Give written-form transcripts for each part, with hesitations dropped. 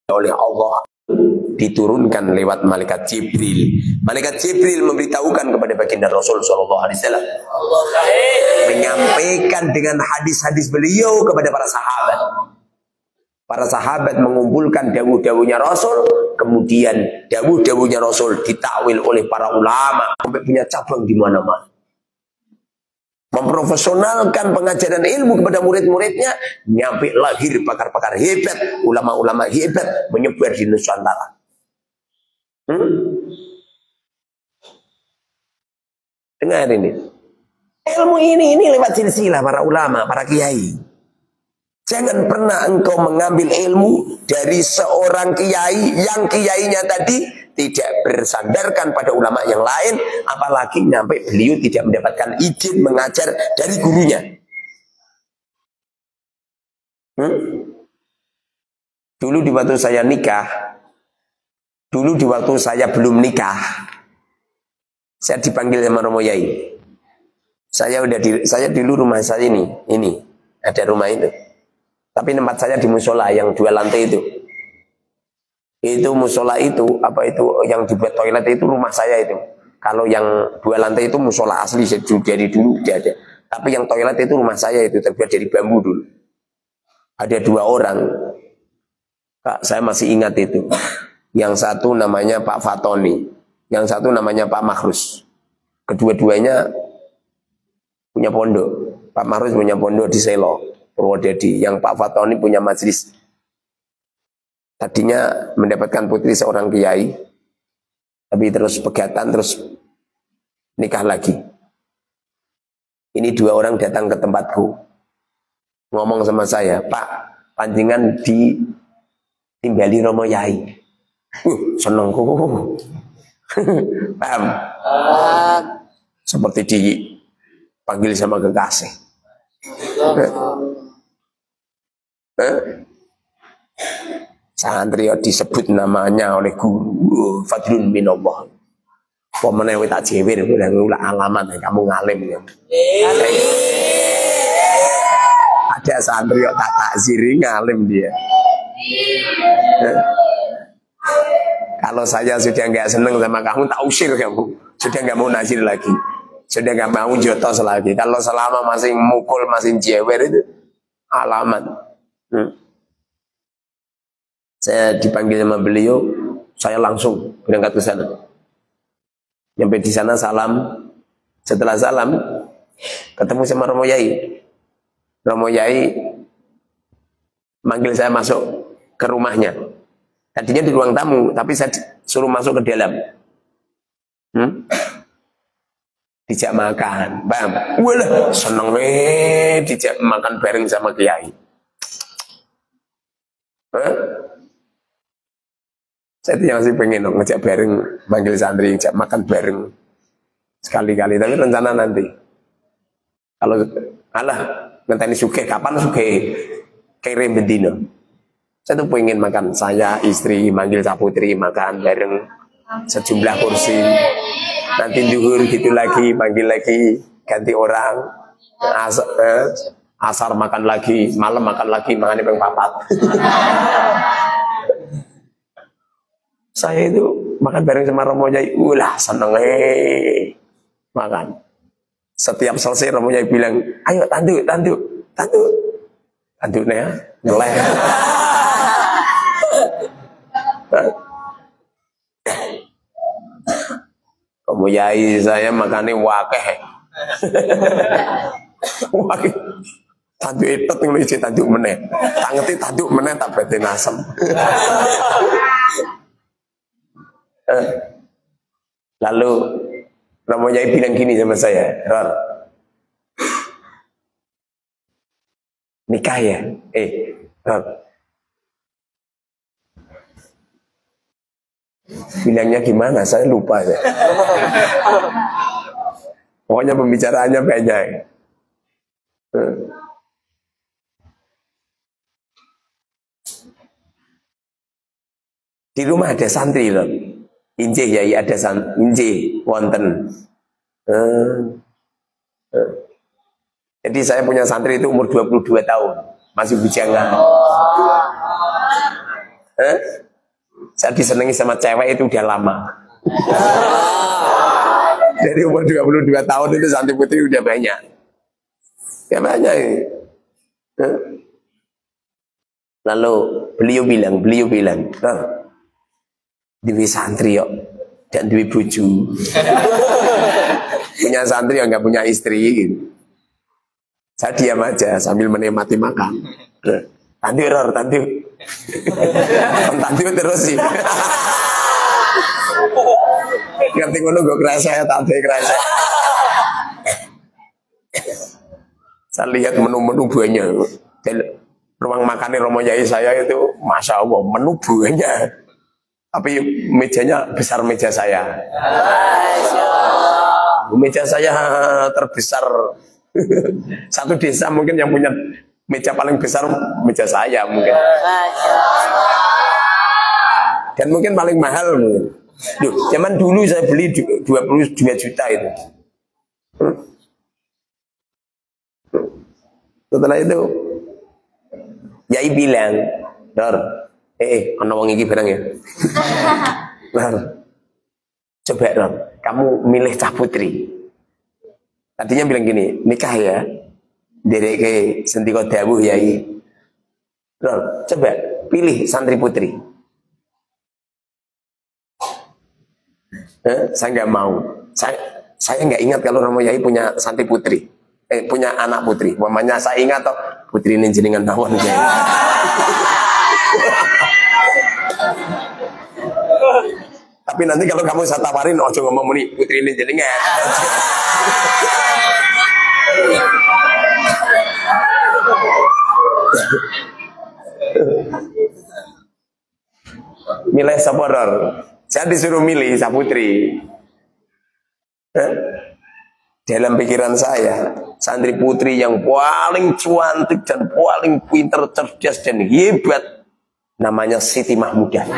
oleh Allah, diturunkan lewat malaikat Jibril. Malaikat Jibril memberitahukan kepada baginda Rasul sallallahu alaihi wasallam, menyampaikan dengan hadis-hadis beliau kepada para sahabat. Para sahabat mengumpulkan dawuh-dawuhnya Rasul, kemudian dawuh-dawuhnya Rasul ditakwil oleh para ulama sampai punya cabang di mana-mana. Memprofesionalkan pengajaran ilmu kepada murid-muridnya, nyampe lahir pakar-pakar hebat, ulama-ulama hebat menyebar di Nusantara. Dengar ini. Ilmu ini lewat silsilah para ulama, para kiai. Jangan pernah engkau mengambil ilmu dari seorang kiai yang kiainya tadi tidak bersandarkan pada ulama yang lain, apalagi nyampe beliau tidak mendapatkan izin mengajar dari gurunya. Dulu di waktu saya nikah, dulu di waktu saya belum nikah, saya dipanggil sama Romo Yai. Saya dulu rumah saya ini ada rumah itu. Tapi tempat saya di musola yang 2 lantai itu. Itu musola itu, apa itu yang dibuat toilet itu rumah saya itu. Kalau yang 2 lantai itu musola asli dari dulu dia ada. Tapi yang toilet itu rumah saya itu terbuat dari bambu dulu. Ada 2 orang. Kak, saya masih ingat itu. Yang satu namanya Pak Fatoni, yang satu namanya Pak Makhrus. Kedua-duanya punya pondok. Pak Makhrus punya pondok di Selo, Purwodadi. Yang Pak Fatoni punya majelis. Tadinya mendapatkan putri seorang kiai, tapi terus pegatan, terus nikah lagi. Ini 2 orang datang ke tempatku, ngomong sama saya, Pak, panjenengan ditimbali Romo Yai. Senengku. Paham? Seperti dipanggil sama kekasih. Santri disebut namanya oleh guru, fadlun minallah. Pemenang tak jewer, ulah alamat kamu ngalim ya. Ada santri tak takziri ngalim dia. Kalau saya sudah nggak seneng sama kamu, tak usir kamu. Sudah nggak mau nazir lagi, sudah nggak mau jotos lagi. Kalau selama masih mukul, masih jewer itu alamat. Saya dipanggil sama beliau, saya langsung berangkat ke sana. Sampai di sana salam. Setelah salam, ketemu sama Romo Yai. Romo Yai manggil saya masuk ke rumahnya. Tadinya di ruang tamu, tapi saya suruh masuk ke dalam. Dijak makan, bang. Walah, seneng dijak makan bareng sama Kiai. Saya masih pengen ngejak bareng, manggil santri, ngejak makan bareng sekali-kali. Tapi rencana nanti. Kalau alah ngenteni sugih, kapan sugih? Kirim bendino. Saya tuh pengen makan, saya istri manggil saputri makan bareng sejumlah kursi. Nanti duhur gitu lagi, manggil lagi, ganti orang. Asar makan lagi, malam makan lagi, makan yang papat. Saya itu makan bareng sama Romo Yai, ulah seneng makan. Setiap selesai Romo Yai bilang, ayo tanduk. Tanduknya ngeleh. Romo Yai saya makannya wakeh. Wakeh. Tanduk itu tinggal isi tanduk meneh. Tangeti tanduk meneh tak berarti asem. Lalu Romo Yai bilang gini sama saya, Ron, nikah ya? Ron, bilangnya gimana? Saya lupa ya. Pokoknya pembicaraannya banyak. Di rumah ada santri, Ron. Injih ya, ada injih wonten. Jadi saya punya santri itu umur 22 tahun, masih bujangan. Saya disenangi sama cewek itu udah lama. Dari umur 22 tahun itu santri putri udah banyak. Ya banyak ini. Lalu beliau bilang, Dewi santri yuk, dan Dewi buju. Punya santri yang nggak punya istri gitu. Saya diam aja sambil menikmati makan. Tanti terus sih. Ngerti ngono gue kerasa tanti kerasa. Saya lihat menu-menu banyak. Dan ruang makan Romo Yai saya itu, masya Allah, menu banyak. Tapi mejanya besar meja saya. Meja saya terbesar. Satu desa mungkin yang punya meja paling besar meja saya mungkin. Dan mungkin paling mahal mungkin. Duh, zaman dulu saya beli 22 juta itu. Setelah itu Yai bilang, Dor, ana wong iki barang ya. Dor, coba Dor, kamu milih cah putri. Tadinya bilang gini, nikah ya, dereke sendiko dawuh Yai. Dor, coba pilih santri putri. Saya nggak mau. Saya nggak ingat kalau Romo Yai punya santri putri. Punya anak putri. Mamanya saya ingat toh putri ini jenengan tawon Yai. Tapi nanti kalau kamu saya tawarin, ojo ngomong muni putri ini jenengan. Milih sapodor. Saya disuruh milih saputri. Dalam pikiran saya, santri putri yang paling cantik dan paling pintar, cerdas dan hebat namanya Siti Mahmudah.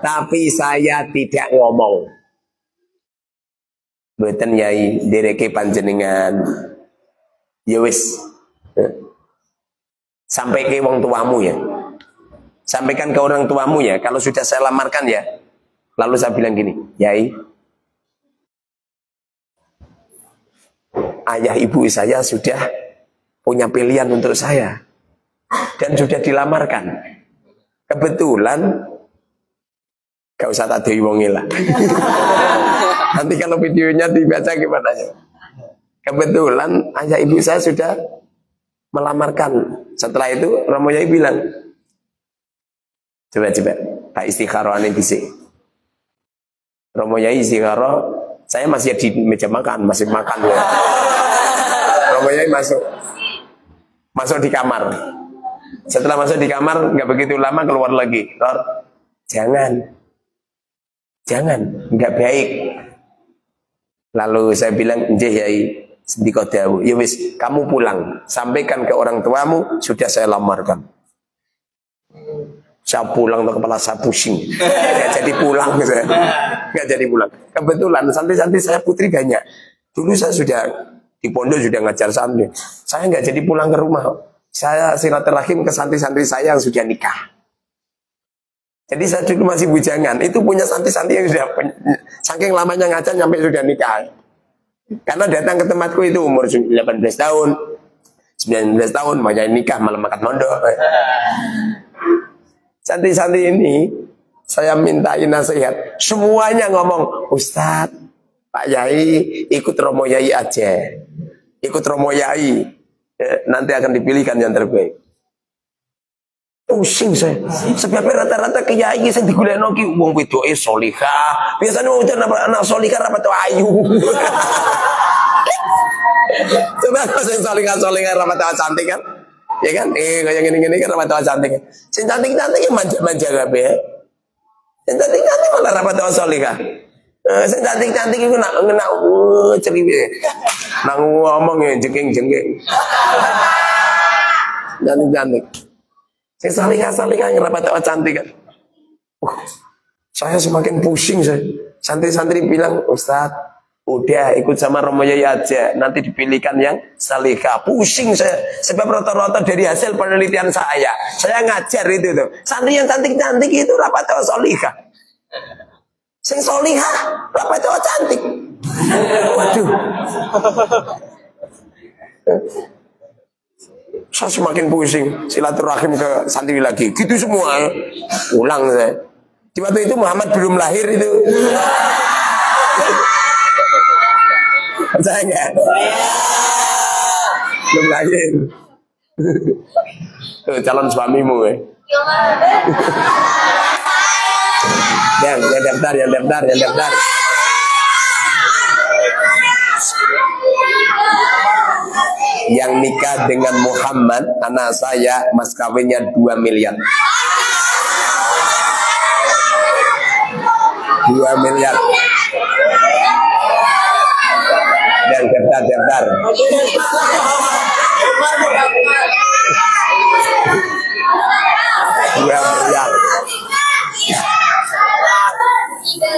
Tapi saya tidak ngomong. Mboten Yai, dereke panjenengan. Ya wis. Sampai ke wong tuamu ya. Sampaikan ke orang tuamu ya, kalau sudah saya lamarkan ya. Lalu saya bilang gini, Yai, ayah ibu saya sudah punya pilihan untuk saya. Dan sudah dilamarkan. Kebetulan, gak usah tak dewi wongi lah. Nanti kalau videonya dibaca gimana ya. Kebetulan ayah ibu saya sudah melamarkan. Setelah itu Romo Yai bilang, coba tak istikharah ini bisik. Romo Yai istikharah, saya masih di meja makan, masih makan ya. Romo Yai masuk di kamar. Setelah masuk di kamar, nggak begitu lama keluar lagi. Lor, jangan, nggak baik. Lalu saya bilang, njeh Yai, sedikit dawuh, ya wis, kamu pulang, sampaikan ke orang tuamu, sudah saya lamarkan. Saya pulang ke kepala saya pusing, nggak jadi pulang saya, nggak jadi pulang. Kebetulan santri-santri saya putri banyak. Dulu saya sudah di pondok sudah ngajar santri. Saya nggak jadi pulang ke rumah. Saya silaturahim ke santri-santri saya yang sudah nikah. Jadi saya dulu masih bujangan. Itu punya santri-santri yang sudah saking lamanya ngajar sampai sudah nikah. Karena datang ke tempatku itu umur 18 tahun, 19 tahun, banyak nikah malah makan mondok. Santri-santri ini saya mintain nasihat. Semuanya ngomong, Ustadz, Pak Yai, ikut Romo Yai aja. Ikut Romo Yai. Nanti akan dipilihkan yang terbaik. Pusing saya. Sebabnya rata-rata kiai saya diguleno ki wong wedoke solihah. Biasanya wong anak solihah rapat ayu. Coba kalau sing solihah rapat cantik kan? Ya kan? Kayak gini-gini kan rapat cantik kan. Sing cantik-cantik yang manja-manja kabeh. Sing cantik-cantik malah rapat solihah. Sing cantik-cantik iku nak ceriwe. Nang ngomong ya jengking-jengking. Cantik-cantik. Sing salihah yang rapat cantik kan. Saya semakin pusing saya. Santri-santri bilang, Ustadz, Udah ikut sama Romo Yai aja, nanti dipilihkan yang salihah. Pusing saya, sebab rata-rata dari hasil penelitian saya ngajar itu tuh. Santri yang cantik-cantik itu rapatnya salihah. Sing salihah rapatnya cantik. Waduh. Saya semakin pusing, silaturahim ke santri lagi. Gitu semua. Ulang saya. Di waktu itu Muhammad belum lahir itu. Percaya nggak? Belum lahir. Tuh, calon suamimu yang daftar. Yang nikah dengan Muhammad, anak saya mas kawinnya 2 miliar. 2 miliar. Dan daftar.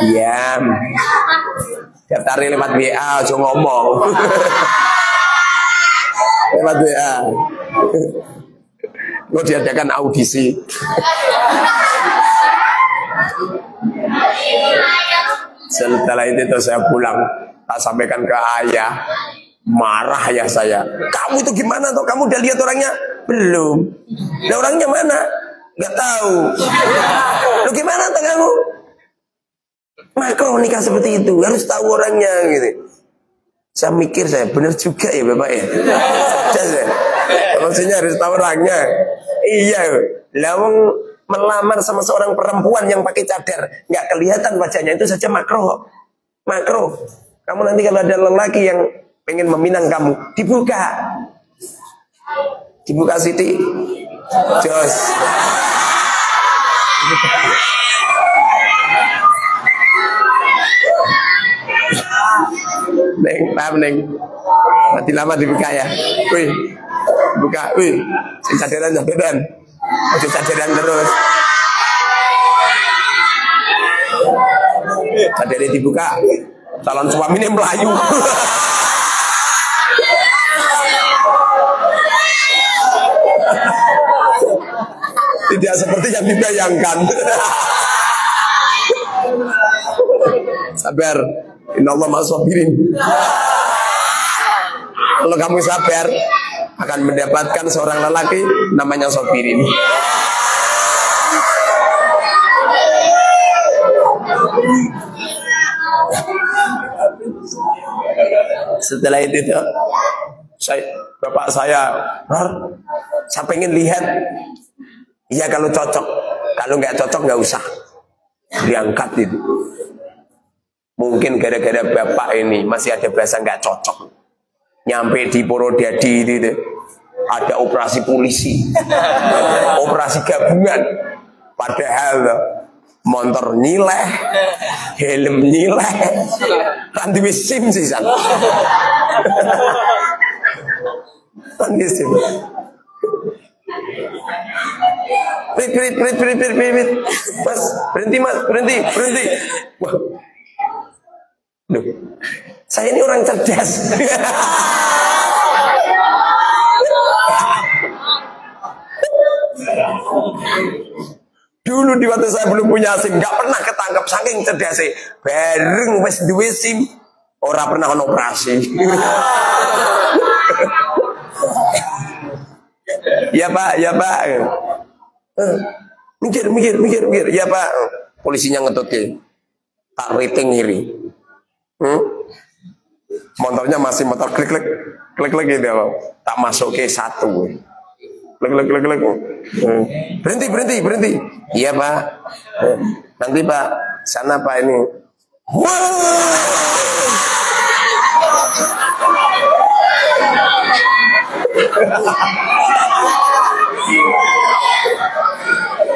Iya. Daftar lewat WA, aja ngomong. Lewat WA. Mau diadakan audisi. Setelah itu saya pulang, tak sampaikan ke ayah. Marah ayah saya. Kamu itu gimana tuh? Kamu udah lihat orangnya? Belum. Nah, orangnya mana? Gak tahu. Lu gimana tuh kamu? Makro nikah seperti itu, harus tahu orangnya gitu. Saya mikir benar juga ya Bapak ya. Maksudnya harus tahu orangnya. Iya. Lawang melamar sama seorang perempuan yang pakai cadar, nggak kelihatan wajahnya, itu saja makro. Kamu nanti kalau ada lelaki yang pengen meminang kamu, dibuka Siti, jos. Neng, paham neng? Mati lama dibuka ya. Wih, buka, wih, cadaran. Masih cadaran terus. Cadarnya dibuka, calon suami ini melayu. Tidak seperti yang dibayangkan. Sabar, innallaha ma'as-sabirin. Kalau kamu sabar, akan mendapatkan seorang lelaki namanya Sobirin. Setelah itu tuh, bapak saya pengen lihat. Iya kalau cocok, kalau nggak cocok nggak usah diangkat itu. Mungkin gara-gara bapak ini masih ada bahasa nggak cocok. Nyampe di Porodadi itu ada operasi polisi, operasi gabungan. Padahal motor nyileh, helm nyileh, ranti sim sih san. Ranti sim. Prit. Mas, berhenti. Wah. Duh. Saya ini orang cerdas. Dulu di waktu saya belum punya SIM, nggak pernah ketangkep saking cerdasnya. Bareng wes duwe SIM, ora pernah operasi. Ya Pak. Mikir. Ya Pak. Polisinya ngetut tak rating ngiri. Motornya masih motor klik gitu, tak masuk ke 1. Klik. Berhenti. Iya Pak. Nanti Pak, sana Pak ini.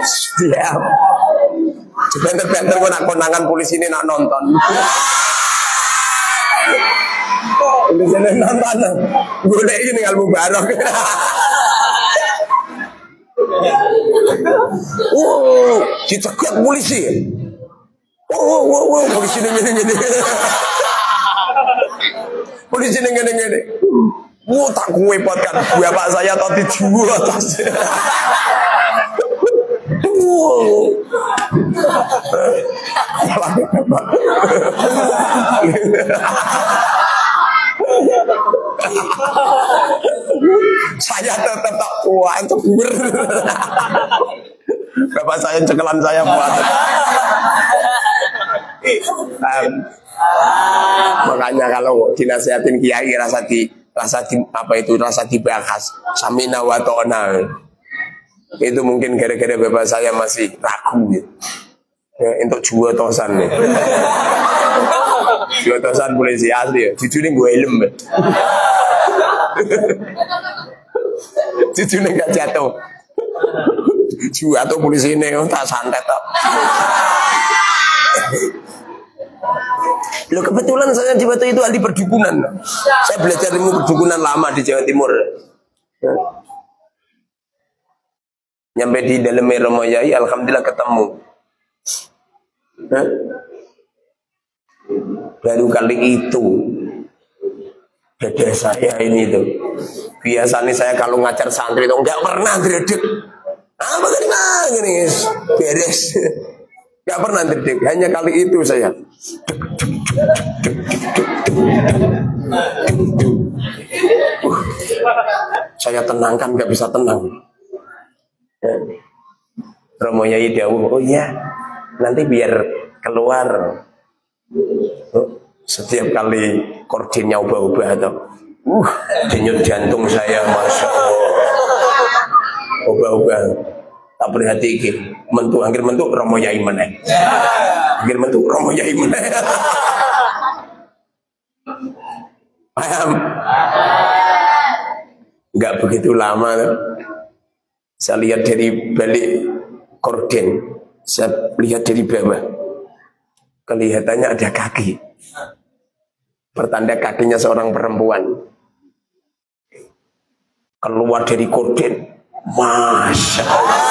Siap. Benter gue nak konangan polisi ini nak nonton. Polisi ini nonton. Gue udah ini ngalmu barok. Dicegat polisi. Polisi ini. Polisi ngene-ngene. Tak kuwepotkan bapak saya tadi jual tas. Saya tetap tak kuat itu bapak saya cekelan saya buat. Makanya kalau dinasihatin kiai rasa dibahas samina wa ta'na. Itu mungkin gara-gara bapak saya masih ragu gitu. Ya, untuk jual tosan nih. Jual tosan polisi asli ya. Jujur gue ilm. Jujur gak jatuh. Jual atau polisi ini tak santet tak. Loh kebetulan saya di Batu itu ahli perdukunan. Saya belajar ilmu perdukunan lama di Jawa Timur. Ya. Nyampe di dalam Romo Yai, alhamdulillah ketemu. Baru kali itu dada saya ini tuh. Biasanya saya kalau ngajar santri itu nggak pernah dredeg. Bagaimana gini beres. Nggak pernah dredeg. Hanya kali itu saya. Saya tenangkan nggak bisa tenang. Romo Yai dawuh, oh iya, nanti biar keluar. Setiap kali kordinnya ubah-ubah atau denyut jantung saya, masya Allah, ubah-ubah. Tak perhati mentu, akhir mentu Romo Yai meneh, akhir mentu Romo Yai meneh. Paham? Enggak begitu lama. Saya lihat dari balik korden, saya lihat dari bawah, kelihatannya ada kaki, pertanda kakinya seorang perempuan. Keluar dari korden, masya Allah.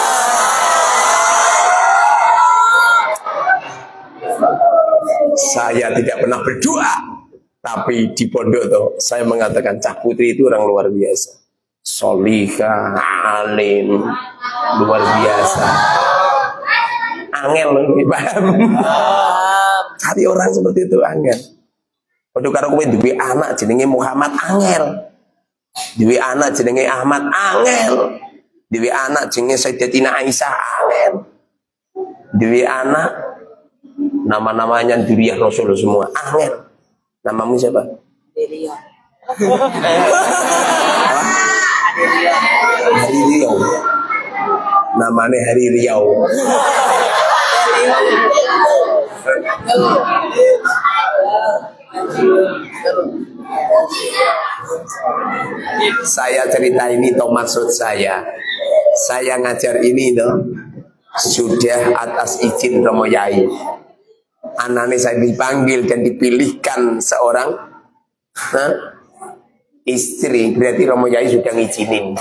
Saya tidak pernah berdoa, tapi di pondok tuh saya mengatakan Cak Putri itu orang luar biasa. Solihah, alim, luar biasa. Angel, paham? Cari orang seperti itu angel. Waduh karo kowe duwe anak jenenge Muhammad angel. Duwe anak jenenge Ahmad angel. Duwe anak jenenge Sayyidatina Aisyah angel. Duwe anak nama-namanya Duriyah Rasul semua angel. Namamu siapa? Delia. Hari Riau, namanya Hari Riau. Saya cerita ini toh maksud saya ngajar ini toh sudah atas izin Romo Yai. Anaknya saya dipanggil dan dipilihkan seorang istri, berarti Romo Yai sudah ngizinin.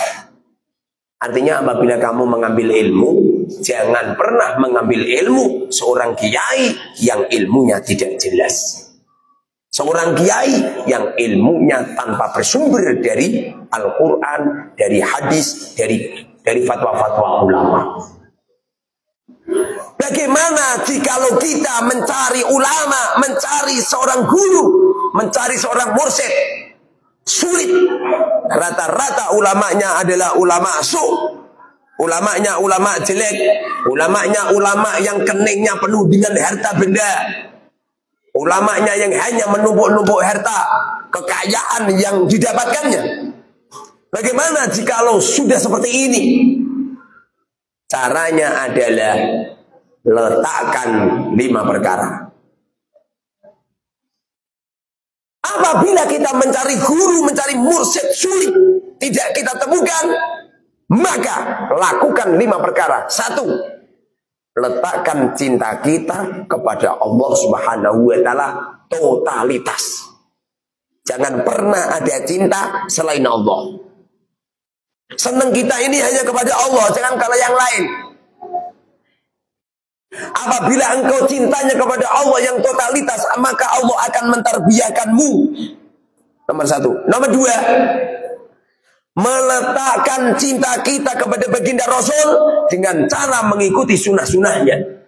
Artinya apabila kamu mengambil ilmu, jangan pernah mengambil ilmu seorang kiai yang ilmunya tidak jelas. Seorang kiai yang ilmunya tanpa bersumber dari Al-Quran, dari hadis, dari fatwa-fatwa ulama. Bagaimana jikalau kita mencari ulama, mencari seorang guru, mencari seorang mursyid? Sulit. Rata-rata ulamanya adalah ulama su, ulamanya ulama jelek, ulamanya ulama yang keningnya penuh dengan harta benda, ulamanya yang hanya menumpuk-numpuk harta kekayaan yang didapatkannya. Bagaimana jikalau sudah seperti ini? Caranya adalah letakkan 5 perkara. Apabila kita mencari guru, mencari mursyid sulit, tidak kita temukan, maka lakukan 5 perkara. 1. Letakkan cinta kita kepada Allah Subhanahu wa Ta'ala totalitas. Jangan pernah ada cinta selain Allah. Senang kita ini hanya kepada Allah, jangan kepada yang lain. Apabila engkau cintanya kepada Allah yang totalitas, maka Allah akan mentarbiyakanmu. Nomor satu. Nomor dua, meletakkan cinta kita kepada baginda Rasul dengan cara mengikuti sunnah-sunnahnya.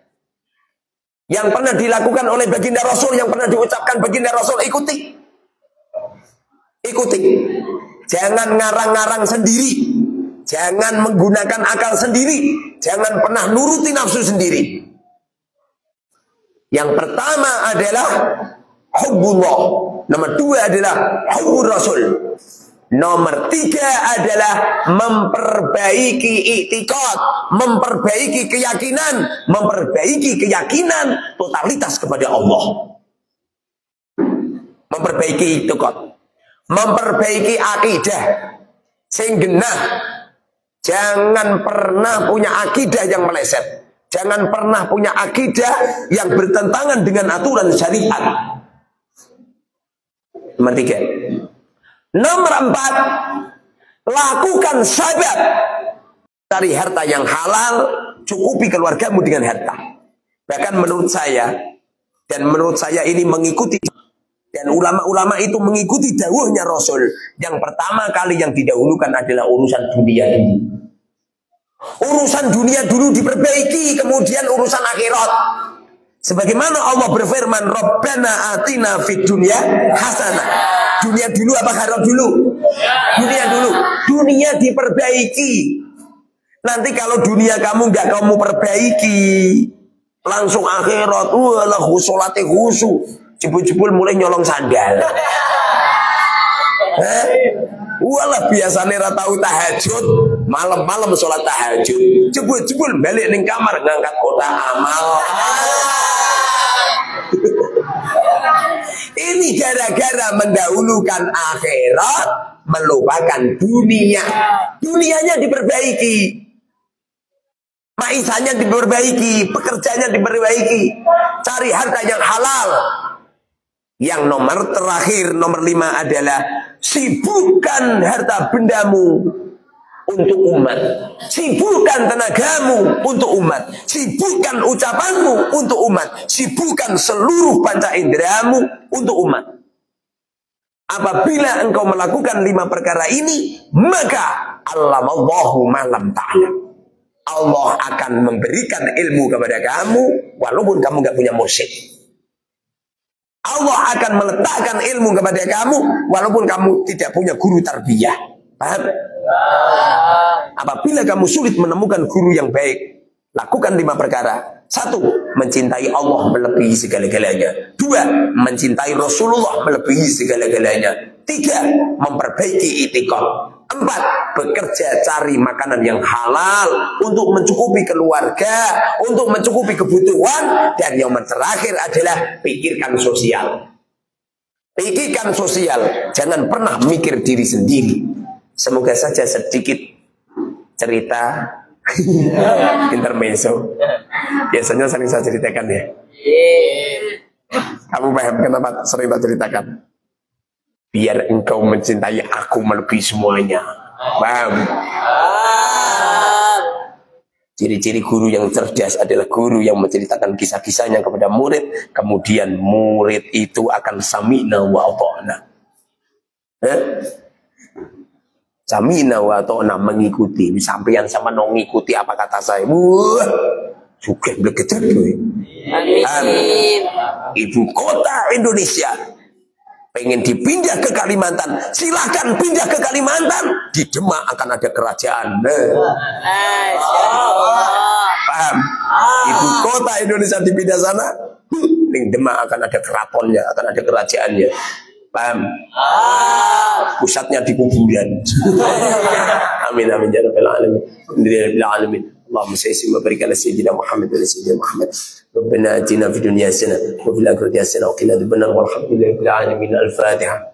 Yang pernah dilakukan oleh baginda Rasul, yang pernah diucapkan baginda Rasul, ikuti. Ikuti. Jangan ngarang-ngarang sendiri. Jangan menggunakan akal sendiri. Jangan pernah nuruti nafsu sendiri. Yang pertama adalah hubbullah. Nomor dua adalah hubbur Rasul. Nomor tiga adalah memperbaiki iktikad, memperbaiki keyakinan totalitas kepada Allah. Memperbaiki iktikad, memperbaiki akidah, sing genah. Jangan pernah punya akidah yang meleset. Jangan pernah punya akidah yang bertentangan dengan aturan syariat. Nomor tiga. Nomor empat, lakukan sabab. Cari harta yang halal, cukupi keluargamu dengan harta. Bahkan menurut saya, dan menurut saya ini mengikuti, dan ulama-ulama itu mengikuti dawuhnya Rasul. Yang pertama kali yang didahulukan adalah urusan dunia ini. Urusan dunia dulu diperbaiki, kemudian urusan akhirat. Sebagaimana Allah berfirman, Rabbana atina fid dunya hasanah. Dunia dulu apa akhirat dulu? Dunia dulu. Dunia diperbaiki. Nanti kalau dunia kamu nggak kamu perbaiki, langsung akhirat, walah sholatnya khusyuk. Jebul-jebul mulai nyolong sandal. Walah biasanya tahu tahajud, malam-malam sholat tahajud, jebul-jebul balik ning kamar ngangkat kotak amal. Ini gara-gara mendahulukan akhirat, melupakan dunia. Dunianya diperbaiki, maisanya diperbaiki, pekerjaannya diperbaiki, cari harta yang halal. Yang nomor terakhir, nomor 5 adalah sibukkan harta bendamu untuk umat. Sibukkan tenagamu untuk umat. Sibukkan ucapanmu untuk umat. Sibukkan seluruh panca inderamu untuk umat. Apabila engkau melakukan 5 perkara ini, maka allamallahu ma lam ta'lam. Allah akan memberikan ilmu kepada kamu walaupun kamu gak punya musik. Allah akan meletakkan ilmu kepada kamu walaupun kamu tidak punya guru tarbiyah. Paham? Apabila kamu sulit menemukan guru yang baik, lakukan 5 perkara. 1. Mencintai Allah melebihi segala-galanya. 2. Mencintai Rasulullah melebihi segala-galanya. 3. Memperbaiki itikad. 4. Bekerja cari makanan yang halal untuk mencukupi keluarga, untuk mencukupi kebutuhan. Dan yang terakhir adalah pikirkan sosial. Pikirkan sosial. Jangan pernah mikir diri sendiri. Semoga saja sedikit cerita intermezzo. Biasanya sering saya ceritakan ya. Kamu paham kenapa sering saya ceritakan? Biar engkau mencintai aku melebihi semuanya. Paham? Ciri-ciri guru yang cerdas adalah guru yang menceritakan kisah-kisahnya kepada murid. Kemudian murid itu akan sami'na wa ata'na. Sami'na wa ata'na, mengikuti. Sampeyan sama ngikuti apa kata saya. Wah, juga blegejet. Amin. Ibu kota Indonesia pengen dipindah ke Kalimantan, silahkan pindah ke Kalimantan. Di Demak akan ada kerajaan. Paham? Ibu kota Indonesia dipindah sana, di Demak akan ada keratonnya, akan ada kerajaannya. Paham? Pusatnya di kuburan. Amin amin ya rabbal alamin. Alhamdulillahil alamin. Allahumma salli wa barik ala sayyidina Muhammad wa ala sayyidina Muhammad. Rabbana atina fid dunya hasanah wa fil akhirati hasanah wa qina adzabannar. Walhamdulillahi rabbil alamin. Al-Fatihah.